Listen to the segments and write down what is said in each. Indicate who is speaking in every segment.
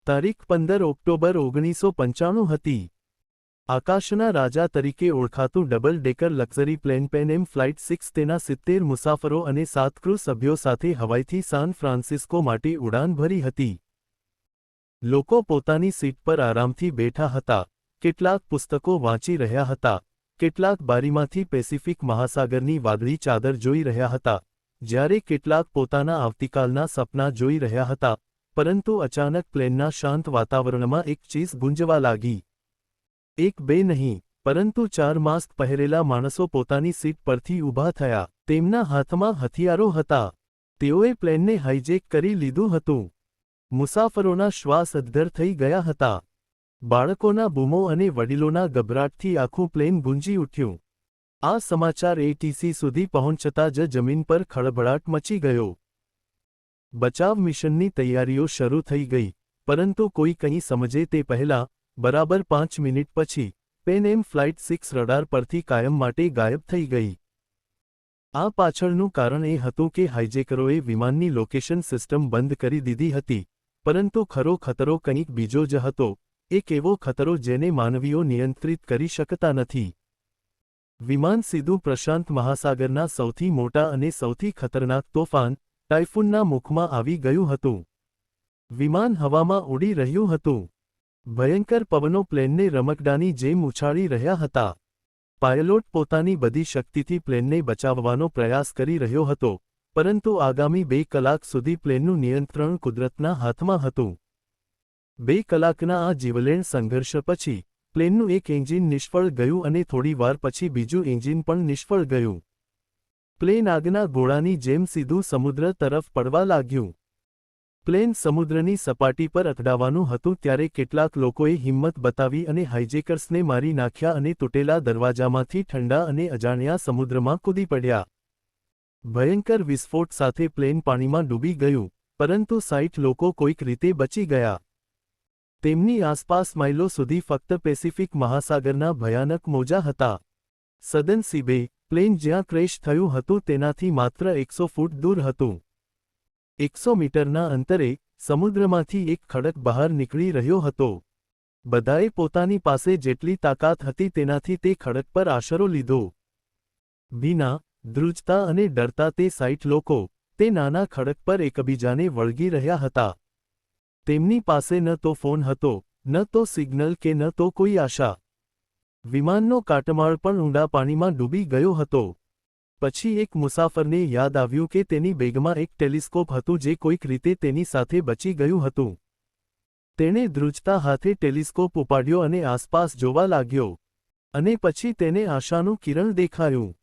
Speaker 1: તારીખ 15 ઓક્ટોબર 1995 હતી। આકાશના રાજા તરીકે ઓળખાતું double decker luxury plane Pan Am flight 6 તેના 70 મુસાફરો અને 7 ક્રૂ સભ્યો સાથે હવાઈથી સાન ફ્રાન્સિસ્કો માટે ઉડાન ભરી હતી। લોકો પોતાની સીટ પર આરામથી બેઠા હતા, કેટલાક પુસ્તકો વાંચી રહ્યા હતા, કેટલાક બારીમાંથી પેસિફિક મહાસાગરની વાદળી ચાદર જોઈ રહ્યા હતા, જ્યારે કેટલાક પોતાના આવતીકાલના સપના જોઈ રહ્યા હતા। પરંતુ અચાનક પ્લેનના શાંત વાતાવરણમાં એક ચીસ ગુંજવા લાગી। એક બે નહીં, પરંતુ 4 માસ્ક પહેરેલા માણસો પોતાની સીટ પરથી ઊભા થયા। તેમના હાથમાં હથિયારો હતા। તેઓએ પ્લેનને હાઇજેક કરી લીધું હતું। મુસાફરોના શ્વાસ અદ્ધર થઈ ગયા હતા। બાળકોના બૂમો અને વડીલોના ગભરાટથી આખું પ્લેન ગુંજી ઉઠ્યું। આ સમાચાર એટીસી સુધી પહોંચતા જ જમીન પર ખળભળાટ મચી ગયો। બચાવ મિશનની તૈયારીઓ શરૂ થઈ ગઈ, પરંતુ કોઈ કંઈ સમજે તે પહેલાં, બરાબર 5 મિનિટ પછી, પેન એમ ફ્લાઇટ 6 રડાર પરથી કાયમ માટે ગાયબ થઈ ગઈ। આ પાછળનું કારણ એ હતું કે હાઇજેકરોએ વિમાનની લોકેશન સિસ્ટમ બંધ કરી દીધી હતી, પરંતુ ખરો ખતરો કંઈક બીજો જ હતો, એક એવો ખતરો જેને માનવીઓ નિયંત્રિત કરી શકતા નથી। વિમાન સીધું પ્રશાંત મહાસાગરના સૌથી મોટા અને સૌથી ખતરનાક તોફાન, ટાઇફૂનના મુખમાં આવી ગયું હતું। વિમાન હવામાં ઉડી રહ્યું હતું। ભયંકર પવનો પ્લેનને રમકડાની જેમ ઉછાળી રહ્યા હતા। પાયલોટ પોતાની બધી શક્તિથી પ્લેનને બચાવવાનો પ્રયાસ કરી રહ્યો હતો, પરંતુ આગામી 2 કલાક સુધી પ્લેનનું નિયંત્રણ કુદરતના હાથમાં હતું। 2 કલાકના આ જીવલેણ સંઘર્ષ પછી, પ્લેનનું એક એન્જિન નિષ્ફળ ગયું અને થોડી વાર પછી બીજું એન્જિન પણ નિષ્ફળ ગયું। પ્લેન આગના ગોળાની જેમ સીધું સમુદ્ર તરફ પડવા લાગ્યું। પ્લેન સમુદ્રની સપાટી પર અથડાવાનું હતું ત્યારે કેટલાક લોકોએ હિંમત બતાવી અને હાઇજેકર્સને મારી નાખ્યા અને તૂટેલા દરવાજામાંથી ઠંડા અને અજાણ્યા સમુદ્રમાં કૂદી પડ્યા। ભયંકર વિસ્ફોટ સાથે પ્લેન પાણીમાં ડૂબી ગયું, પરંતુ 60 લોકો કોઈક રીતે બચી ગયા। તેમની આસપાસ માઇલો સુધી ફક્ત પેસિફિક મહાસાગરના ભયાનક મોજા હતા। સદનસીબે, પ્લેન જ્યાં ક્રેશ થયું હતું તેનાથી માત્ર 100 ફૂટ દૂર હતું। 100 મીટરના અંતરે, સમુદ્રમાંથી એક ખડક બહાર નીકળી રહ્યો હતો। બધાએ પોતાની પાસે જેટલી તાકાત હતી તેનાથી તે ખડક પર આશરો લીધો। ભીના, ધ્રુજતા અને ડરતા તે 60 લોકો, તે નાના ખડક પર એકબીજાને વળગી રહ્યા હતા। તેમની પાસે ન તો ફોન હતો, ન તો સિગ્નલ કે ન તો કોઈ આશા। વિમાનનો કાટમાળ પણ ઊંડા પાણીમાં ડૂબી ગયો હતો। પછી એક મુસાફરને યાદ આવ્યું કે તેની બેગમાં એક ટેલિસ્કોપ હતું જે કોઈક રીતે તેની સાથે બચી ગયું હતું। તેણે ધ્રુજતા હાથે ટેલિસ્કોપ ઉપાડ્યો અને આસપાસ જોવા લાગ્યો। અને પછી તેને આશાનું કિરણ દેખાયું।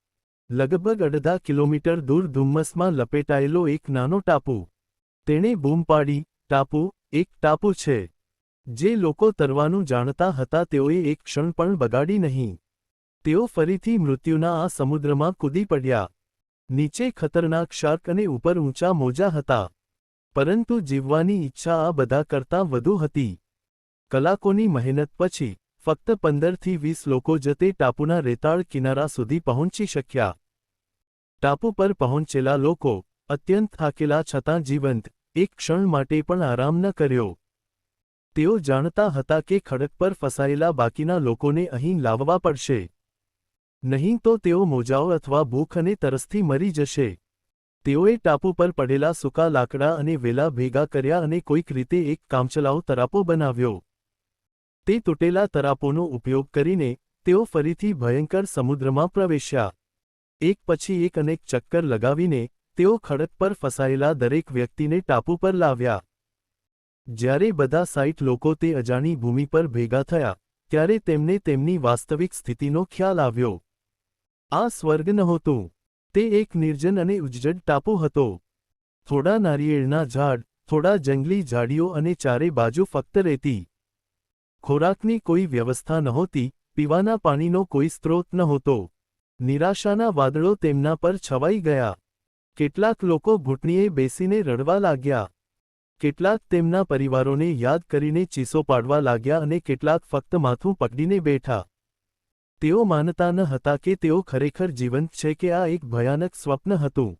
Speaker 1: લગભગ અડધા કિલોમીટર દૂર ધુમ્મસમાં લપેટાયેલો એક નાનો ટાપુ। તેણે બૂમ પાડી, ટાપુ, એક ટાપુ છે। જે લોકો તરવાનું જાણતા હતા તેઓએ એક ક્ષણ પણ બગાડી નહીં। તેઓ ફરીથી મૃત્યુના આ સમુદ્રમાં કૂદી પડ્યા। નીચે ખતરનાક શાર્ક અને ઉપર ઊંચા મોજા હતા। પરંતુ જીવવાની ઈચ્છા આ બધા કરતાં વધુ હતી। કલાકોની મહેનત પછી, ફક્ત 15 થી 20 લોકો જ તે ટાપુના રેતાળ કિનારા સુધી પહોંચી શક્યા। ટાપુ પર પહોંચેલા લોકો, અત્યંત થાકેલા છતાં જીવંત, એક ક્ષણ માટે પણ આરામ ન કર્યો। તેઓ જાણતા હતા કે ખડક પર ફસાયેલા બાકીના લોકોને અહીં લાવવા પડશે। નહીં તો તેઓ મોજાઓ અથવા ભૂખ અને તરસથી મરી જશે। તેઓએ ટાપુ પર પડેલા સૂકા લાકડા અને વેલા ભેગા કર્યા અને કોઈક રીતે એક કામચલાઉ તરાપો બનાવ્યો। તે તૂટેલા તરાપોનો ઉપયોગ કરીને, તેઓ ફરીથી ભયંકર સમુદ્રમાં પ્રવેશ્યા। એક પછી એક અનેક ચક્કર લગાવીને, તેઓ ખડક પર ફસાયેલા દરેક વ્યક્તિને ટાપુ પર લાવ્યા। જ્યારે બધા 60 લોકો તે અજાણી ભૂમિ પર ભેગા થયા, ત્યારે તેમને તેમની વાસ્તવિક સ્થિતિનો ખ્યાલ આવ્યો। આ સ્વર્ગ નહોતું। તે એક નિર્જન અને ઉજ્જડ ટાપુ હતો। થોડા નારિયેળના ઝાડ, થોડા જંગલી ઝાડીઓ અને ચારે બાજુ ફક્ત રેતી। ખોરાકની કોઈ વ્યવસ્થા નહોતી, પીવાના પાણીનો કોઈ સ્ત્રોત નહોતો। નિરાશાના વાદળો તેમના પર છવાઈ ગયા। કેટલાક લોકો ઘૂંટણીએ બેસીને રડવા લાગ્યા। કેટલાક તેમના પરિવારોને યાદ કરીને ચીસો પાડવા લાગ્યા અને કેટલાક ફક્ત માથું પકડીને બેઠા। તેઓ માનતા ન હતા કે તેઓ ખરેખર જીવંત છે કે આ એક ભયાનક સ્વપ્ન હતું।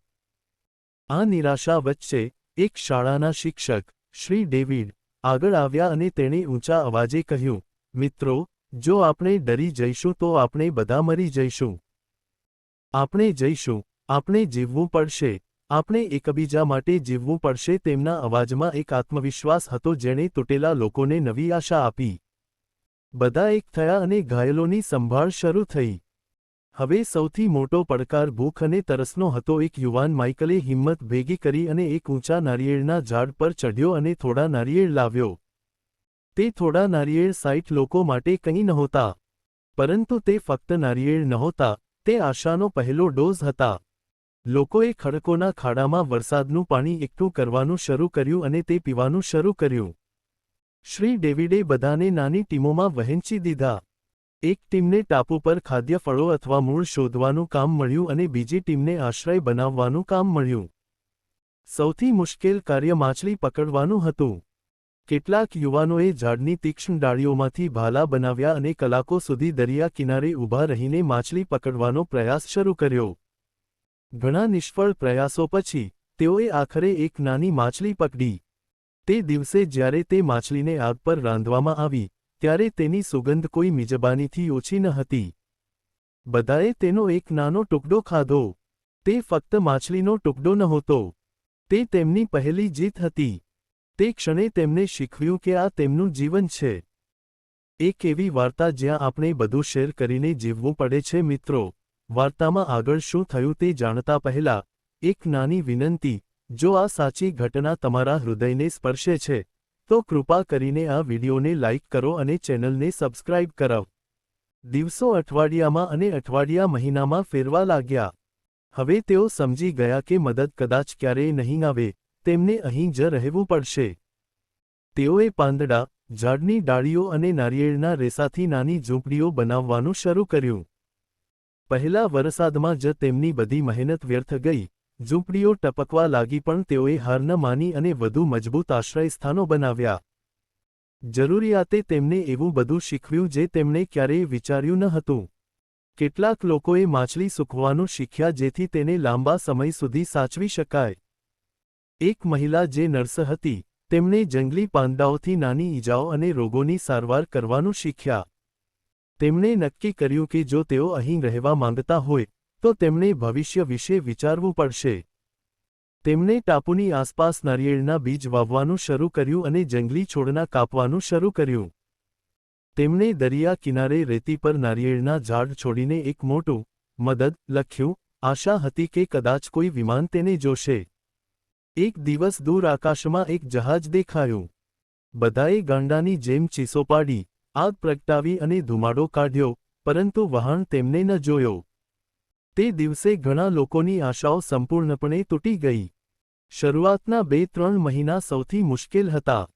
Speaker 1: આ નિરાશા વચ્ચે, એક શાળાના શિક્ષક, શ્રી ડેવિડ, આગળ આવ્યા અને તેણે ઊંચા અવાજે કહ્યું, મિત્રો, જો આપણે ડરી જઈશું તો આપણે બધા મરી જઈશું. આપણે જઈશું, આપણે જીવવું પડશે, આપણે એકબીજા માટે જીવવું પડશે. તેમના અવાજમાં એક આત્મવિશ્વાસ હતો જેણે તૂટેલા લોકોને નવી આશા આપી. બધા એક થયા અને ઘાયલોની સંભાળ શરૂ થઈ. હવે સૌથી મોટો પડકાર ભૂખ અને તરસનો હતો. એક યુવાન માઇકલે હિંમત ભેગી કરી અને એક ઊંચા નારિયેળના ઝાડ પર ચઢ્યો અને થોડા નારિયેળ લાવ્યો. તે થોડા નારિયેળ 60 લોકો માટે કંઈ નહોતા, પરંતુ તે ફક્ત નારિયેળ નહોતા, તે આશાનો પહેલો ડોઝ હતા. લોકોએ ખડકોના ખાડામાં વરસાદનું પાણી એકઠું કરવાનું શરૂ કર્યું અને તે પીવાનું શરૂ કર્યું. શ્રી ડેવિડે બધાને નાની ટીમોમાં વહેંચી દીધા. એક ટીમને ટાપુ પર ખાદ્ય ફળો અથવા મૂળ શોધવાનું કામ મળ્યું અને બીજી ટીમને આશ્રય બનાવવાનું કામ મળ્યું. સૌથી મુશ્કેલ કાર્ય માછલી પકડવાનું હતું. કેટલાક યુવાનોએ ઝાડની તીક્ષ્ણ ડાળીઓમાંથી ભાલા બનાવ્યા અને કલાકો સુધી દરિયા કિનારે ઊભા રહીને માછલી પકડવાનો પ્રયાસ શરૂ કર્યો. ઘણા નિષ્ફળ પ્રયાસો પછી તેઓએ આખરે એક નાની માછલી પકડી. તે દિવસે જ્યારે તે માછલીને આગ પર રાંધવામાં આવી, ત્યારે તેની સુગંધ કોઈ મિજબાનીથી ઓછી ન હતી. બધાએ તેનો એક નાનો ટુકડો ખાધો. તે ફક્ત માછલીનો ટુકડો નહોતો, તે તેમની પહેલી જીત હતી. તે ક્ષણે તેમને શીખવ્યું કે આ તેમનું જીવન છે. એક એવી વાર્તા જ્યાં આપણે બધું શેર કરીને જીવવું પડે છે. મિત્રો, વાર્તામાં આગળ શું થયું તે જાણતા પહેલા એક નાની વિનંતી. જો આ સાચી ઘટના તમારા હૃદયને સ્પર્શે છે, તો કૃપા કરીને આ વિડિયોને લાઇક કરો અને ચેનલને સબસ્ક્રાઇબ કરાવો. દિવસો અઠવાડિયામાં અને અઠવાડિયા મહિનામાં ફેરવા લાગ્યા. હવે તેઓ સમજી ગયા કે મદદ કદાચ ક્યારેય નહીં આવે, તેમને અહીં જ રહેવું પડશે. તેઓએ પાંદડા, ઝાડની ડાળીઓ અને નારિયેળના રેસાથી નાની ઝૂંપડીઓ બનાવવાનું શરૂ કર્યું. પહેલા વરસાદમાં જ તેમની બધી મહેનત વ્યર્થ ગઈ. ઝૂંપડીઓ ટપકવા લાગી પણ તેઓએ હાર ન માની અને વધુ મજબૂત આશ્રયસ્થાનો બનાવ્યા. જરૂરિયાતે તેમને એવું બધું શીખવ્યું જે તેમણે ક્યારેય વિચાર્યું ન હતું. કેટલાક લોકોએ માછલી સૂકવવાનું શીખ્યા જેથી તેને લાંબા સમય સુધી સાચવી શકાય. એક મહિલા જે નર્સ હતી, તેમણે જંગલી પાંદાઓથી નાની ઈજાઓ અને રોગોની સારવાર કરવાનું શીખ્યા. તેમણે નક્કી કર્યું કે જો તેઓ અહીં રહેવા માંગતા હોય, તો તેમણે ભવિષ્ય વિશે વિચારવું પડશે. તેમણે ટાપુની આસપાસ નારિયેળના બીજ વાવવાનું શરૂ કર્યું અને જંગલી છોડના કાપવાનું શરૂ કર્યું. તેમણે દરિયા કિનારે રેતી પર નારિયેળના ઝાડ છોડીને એક મોટું મદદ લખ્યું. આશા હતી કે કદાચ કોઈ વિમાન તેને જોશે. એક દિવસ દૂર આકાશમાં એક જહાજ દેખાયું. બધાએ ગાંડાની જેમ ચીસો પાડી, આગ પ્રગટાવી અને ધુમાડો કાઢ્યો, પરંતુ વહાણ તેમને ન જોયો. તે દિવસે ઘણા લોકોની આશાઓ સંપૂર્ણપણે તૂટી ગઈ. શરૂઆતના 2-3 મહિના સૌથી મુશ્કેલ હતા.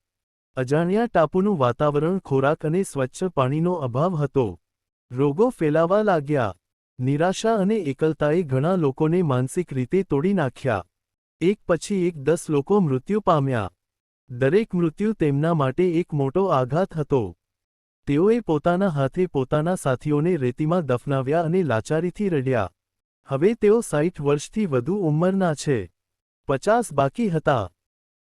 Speaker 1: અજાણ્યા ટાપુનું વાતાવરણ, ખોરાક અને સ્વચ્છ પાણીનો અભાવ હતો. રોગો ફેલાવા લાગ્યા. નિરાશા અને એકલતાએ ઘણા લોકોને માનસિક રીતે તોડી નાખ્યા. એક પછી એક 10 લોકો મૃત્યુ પામ્યા. દરેક મૃત્યુ તેમના માટે એક મોટો આઘાત હતો. તેઓએ પોતાના હાથે પોતાના સાથીઓને રેતીમાં દફનાવ્યા અને લાચારીથી રડ્યા. હવે તેઓ 60 વર્ષથી વધુ ઉંમરના છે. 50 બાકી હતા.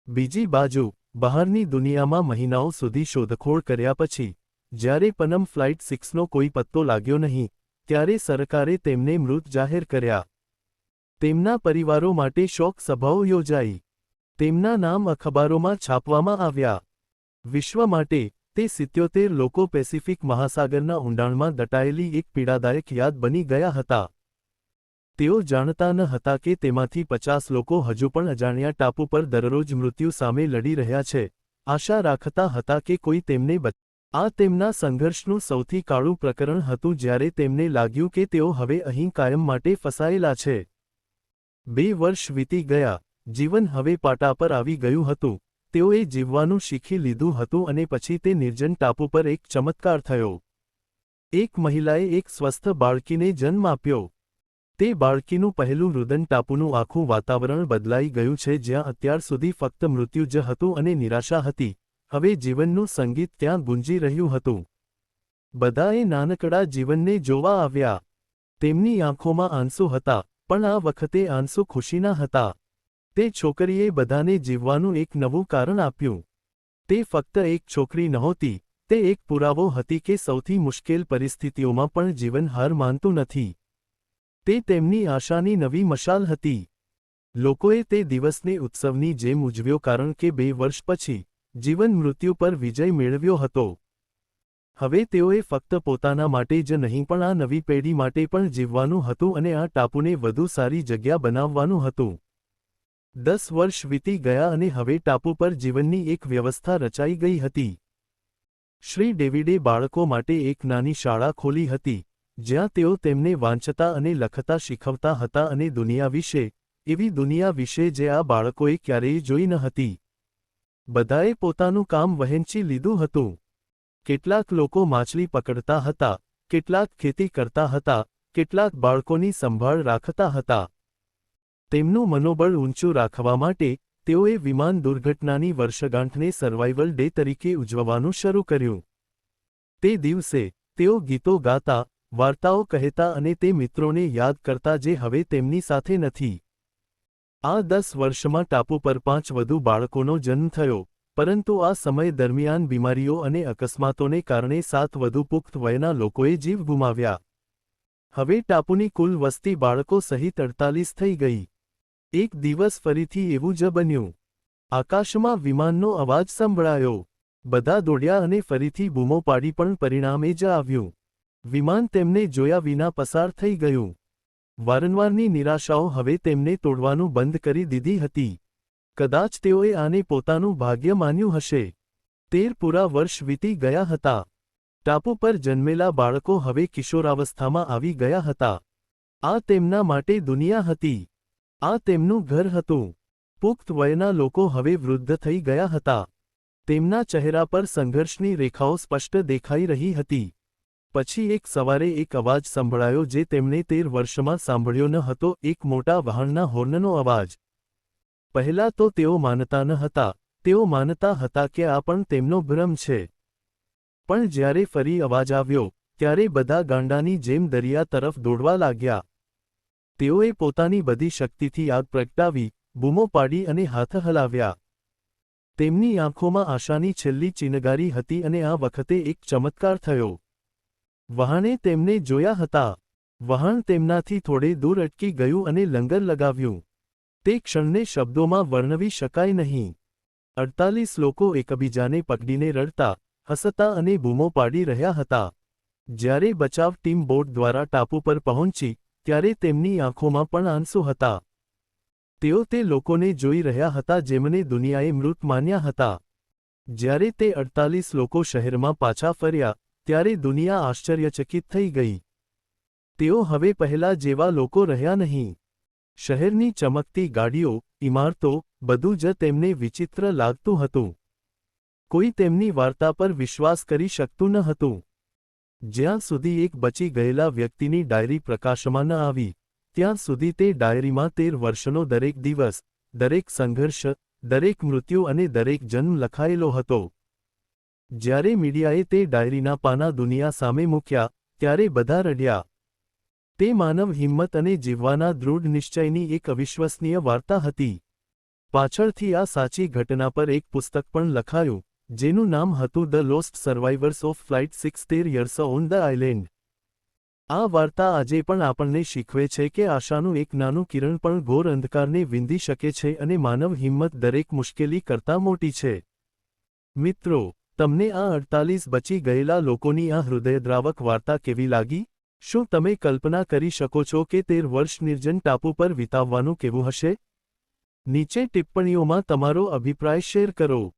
Speaker 1: બીજી બાજુ, બહારની દુનિયામાં મહિનાઓ સુધી શોધખોળ કર્યા પછી, જ્યારે પનમ ફ્લાઇટ 6નો કોઈ પત્તો લાગ્યો નહીં, ત્યારે સરકારે તેમને મૃત જાહેર કર્યા. તેમના પરિવારો માટે શોક સભાઓ યોજાઈ. તેમના નામ અખબારોમાં છાપવામાં આવ્યા. વિશ્વ માટે, તે 77 લોકો પેસિફિક મહાસાગરના ઊંડાણમાં દટાયેલી એક પીડાદાયક યાદ બની ગયા હતા. તેઓ જાણતા ન હતા કે તેમાંથી 50 લોકો હજુ પણ અજાણ્યા ટાપુ પર દરરોજ મૃત્યુ સામે લડી રહ્યા છે, આશા રાખતા હતા કે કોઈ તેમને આ તેમના સંઘર્ષનું સૌથી કાળું પ્રકરણ હતું જ્યારે તેમને લાગ્યું કે તેઓ હવે અહીં કાયમ માટે ફસાયેલા છે. 2 વર્ષ વીતી ગયા, જીવન હવે પાટા પર આવી ગયું હતું. તેઓએ જીવવાનું શીખી લીધું હતું અને પછી તે નિર્જન ટાપુ પર એક ચમત્કાર થયો. એક મહિલાએ એક સ્વસ્થ બાળકીને જન્મ આપ્યો. તે બાળકીનું પહેલું રુદન. ટાપુનું આખું વાતાવરણ બદલાઈ ગયું છે. જ્યાં અત્યાર સુધી ફક્ત મૃત્યુ જ હતું અને નિરાશા હતી, હવે જીવનનું સંગીત ત્યાં ગુંજી રહ્યું હતું. બધાએ નાનકડા જીવનને જોવા આવ્યા. તેમની આંખોમાં આંસુ હતા, પણ આ વખતે આંસુ ખુશીના હતા. તે છોકરીએ બધાને જીવવાનું એક નવું કારણ આપ્યું. તે ફક્ત એક છોકરી નહોતી, તે એક પુરાવો હતી કે સૌથી મુશ્કેલ પરિસ્થિતિઓમાં પણ જીવન હાર માનતું નથી. તે તેમની આશાની નવી મશાલ હતી. લોકોએ તે દિવસને ઉત્સવની જેમ ઉજવ્યો કારણ કે 2 વર્ષ પછી જીવન મૃત્યુ પર વિજય મેળવ્યો હતો. હવે તેઓએ ફક્ત પોતાના માટે જ નહીં પણ આ નવી પેઢી માટે પણ જીવવાનું હતું અને આ ટાપુને વધુ સારી જગ્યા બનાવવાનું હતું. 10 વર્ષ વીતી ગયા અને હવે ટાપુ પર જીવનની એક વ્યવસ્થા રચાઈ ગઈ હતી. શ્રી ડેવિડે બાળકો માટે એક નાની શાળા ખોલી હતી, જ્યાં તેઓ તેમને વાંચતા અને લખતા શીખવતા હતા અને દુનિયા વિશે, એવી દુનિયા વિશે જે આ બાળકોએ ક્યારેય જોઈ ન હતી. બધાએ પોતાનું કામ વહેંચી લીધું હતું. કેટલાક લોકો માછલી પકડતા હતા, કેટલાક ખેતી કરતા હતા, કેટલાક બાળકોની સંભાળ રાખતા હતા. તેમનું મનોબળ ઊંચું રાખવા માટે તેઓએ વિમાન દુર્ઘટનાની વર્ષગાંઠને સર્વાઇવલ ડે તરીકે ઉજવવાનું શરૂ કર્યું. તે દિવસે તેઓ ગીતો ગાતા, વાર્તાઓ કહેતા અને તે મિત્રોને યાદ કરતા જે હવે તેમની સાથે નથી. આ 10 વર્ષમાં ટાપુ પર 5 વધુ બાળકોનો જન્મ થયો, પરંતુ આ સમય દરમિયાન બીમારીઓ અને અકસ્માતોને કારણે 7 વધુ પુખ્ત વયના લોકોએ જીવ ગુમાવ્યા. હવે ટાપુની કુલ વસ્તી બાળકો સહિત 48 થઈ ગઈ. એક દિવસ ફરીથી એવું જ બન્યું. આકાશમાં વિમાનનો અવાજ સંભળાયો. બધા દોડ્યા અને ફરીથી બૂમો પાડી પણ પરિણામે જ આવ્યું. વિમાન તેમને જોયા વિના પસાર થઈ ગયું. વારંવારની નિરાશાઓ હવે તેમને તોડવાનું બંધ કરી દીધી હતી. કદાચ તેઓએ આને પોતાનું ભાગ્ય માન્યું હશે. 13 પૂરા વર્ષ વીતી ગયા હતા. ટાપુ પર જન્મેલા બાળકો હવે કિશોરાવસ્થામાં આવી ગયા હતા. આ તેમના માટે દુનિયા હતી. આ તેમનું ઘર હતું. પુખ્ત વયના લોકો હવે વૃદ્ધ થઈ ગયા હતા. તેમના ચહેરા પર સંઘર્ષની રેખાઓ સ્પષ્ટ દેખાઈ રહી હતી. પછી એક સવારે એક અવાજ સંભળાયો જે તેમણે 13 વર્ષમાં સાંભળ્યો ન હતો, એક મોટા વાહનના હોર્નનો અવાજ. પહેલાં તો તેઓ માનતા ન હતા. તેઓ માનતા હતા કે આ પણ તેમનો ભ્રમ છે. પણ જ્યારે ફરી અવાજ આવ્યો, ત્યારે બધા ગાંડાની જેમ દરિયા તરફ દોડવા લાગ્યા. તેઓએ પોતાની બધી શક્તિથી આગ પ્રગટાવી, બૂમો પાડી અને હાથ હલાવ્યા. તેમની આંખોમાં આશાની છેલ્લી ચિનગારી હતી અને આ વખતે એક ચમત્કાર થયો. વહાણે તેમને જોયા હતા. વહાણ તેમનાથી થોડે દૂર અટકી ગયું અને લંગર લગાવ્યું. તે ક્ષણને શબ્દોમાં વર્ણવી શકાય નહીં. 48 લોકો એકબીજાને પકડીને રડતા, હસતા અને બૂમો પાડી રહ્યા હતા. જ્યારે બચાવ ટીમ બોટ દ્વારા ટાપુ પર પહોંચી, ત્યારે તેમની આંખોમાં પણ આંસુ હતા. તેઓ તે લોકોને જોઈ રહ્યા હતા જેમને દુનિયાએ મૃત માન્યા હતા. જ્યારે તે 48 લોકો શહેરમાં પાછા ફર્યા, ત્યારે દુનિયા આશ્ચર્યચકિત થઈ ગઈ. તેઓ હવે પહેલા જેવા લોકો રહ્યા નહીં. શહેરની ચમકતી ગાડીઓ, ઇમારતો, બધું જ તેમને વિચિત્ર લાગતું હતું. કોઈ તેમની વાર્તા પર વિશ્વાસ કરી શકતું ન હતું. જ્યાં સુધી એક બચી ગયેલા વ્યક્તિની ડાયરી પ્રકાશમાં ન આવી, ત્યાં સુધી તે ડાયરીમાં 13 વર્ષનો દરેક દિવસ, દરેક સંઘર્ષ, દરેક મૃત્યુ અને દરેક જન્મ લખાયેલો હતો. જ્યારે મીડિયાએ તે ડાયરીના પાના દુનિયા સામે મૂક્યા, ત્યારે બધા રડ્યા. તે માનવ હિંમત અને જીવવાના દૃઢ નિશ્ચયની એક અવિશ્વસનીય વાર્તા હતી. પાછળથી આ સાચી ઘટના પર એક પુસ્તક પણ લખાયું, જેનું નામ હતું the lost survivors of flight 6 years on the island. આ વાર્તા આજે પણ આપણને શીખવે છે કે આશાનું એક નાનું કિરણ પણ ઘોર અંધકારને વિંધી શકે છે અને માનવ હિંમત દરેક મુશ્કેલી કરતાં મોટી છે. મિત્રો, તમને આ 48 બચી ગયેલા લોકોની આ હૃદયદ્રાવક વાર્તા કેવી લાગી? શું તમે કલ્પના કરી શકો છો કે 13 વર્ષ નિર્જન ટાપુ પર વિતાવવાનું કેવું હશે? નીચે ટિપ્પણીઓમાં તમારો અભિપ્રાય શેર કરો.